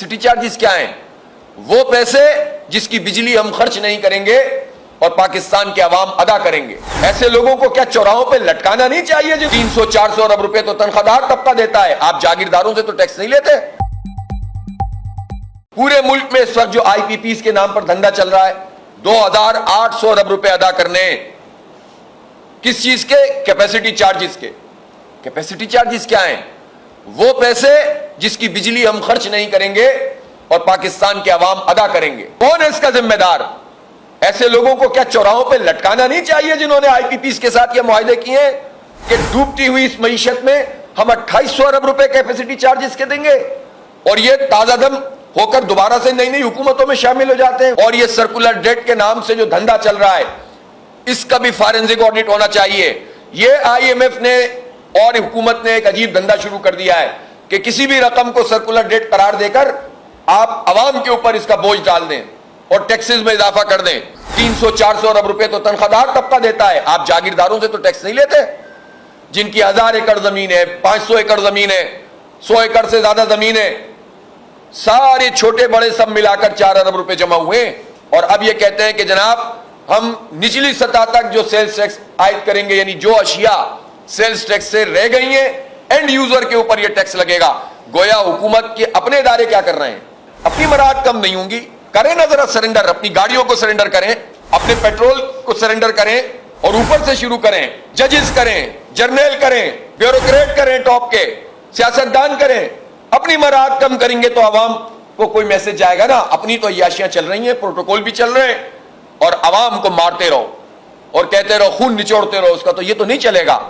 Capacity charges क्या हैं? वो पैसे जिसकी बिजली हम खर्च नहीं करेंगे और पाकिस्तान के अवाम अदा करेंगे। ऐसे लोगों को क्या चौराहों पे लटकाना नहीं चाहिए? जो 300-400 अरब रुपए तो तनख्वाहदार तबका देता है, आप जागीरदारों से तो टैक्स नहीं लेते। पूरे मुल्क में इस वक्त जो आईपीपीज के नाम पर धंधा चल रहा है, 2800 अरब रुपए अदा करने, किस चीज के? कैपेसिटी चार्जेस के। कैपेसिटी चार्जेस क्या हैं? वो पैसे जिसकी बिजली हम खर्च नहीं करेंगे और पाकिस्तान के अवाम अदा करेंगे। कौन है इसका जिम्मेदार? ऐसे लोगों को क्या चौराहों पे लटकाना नहीं चाहिए जिन्होंने आईपीपीज के साथ ये मुआहदे किए हैं कि डूबती हुई इस मईशत में हम 2800 अरब रुपए कैपेसिटी चार्जेस के देंगे और ये ताजा दम होकर दोबारा से नई नई हुकूमतों में शामिल हो जाते हैं। और ये सर्कुलर डेट के नाम से जो धंधा चल रहा है, इसका भी फॉरेंसिक ऑडिट होना चाहिए। ये आईएमएफ ने और हुकूमत ने एक अजीब धंधा शुरू कर दिया है कि किसी भी रकम को सर्कुलर डेट करार देकर आप अवाम के ऊपर इसका बोझ डाल दें और टैक्सेस में इजाफा कर दें। 300-400 अरब रुपए तो तनख्वाहदार तबका देता है, आप जागीरदारों से तो टैक्स नहीं लेते। जिनकी 1000 एकड़ जमीन है, 500 एकड़ जमीन है, 100 एकड़ से ज्यादा जमीन है, सारे छोटे बड़े सब मिलाकर 4 अरब रुपए जमा हुए और अब ये कहते हैं कि जनाब हम निचली सतह तक जो सेल्स टैक्स आयद करेंगे, यानी जो अशिया सेल्स टैक्स से रह गई हैं, एंड यूजर के ऊपर ये टैक्स लगेगा। गोया हुकूमत के अपने इदारे क्या कर रहे हैं? अपनी मराहत कम नहीं होंगी, करें ना जरा सरेंडर, अपनी गाड़ियों को सरेंडर करें, अपने पेट्रोल को सरेंडर करें और ऊपर से शुरू करें। जजेस करें, जर्नल करें, ब्यूरोक्रेट करें, टॉप के सियासतदान करें। अपनी मराहत कम करेंगे तो आवाम को कोई मैसेज जाएगा ना। अपनी तो अय्याशियां चल रही हैं, प्रोटोकॉल भी चल रहे हैं और आवाम को मारते रहो और कहते रहो, खून निचोड़ते रहो, उसका तो ये तो नहीं चलेगा।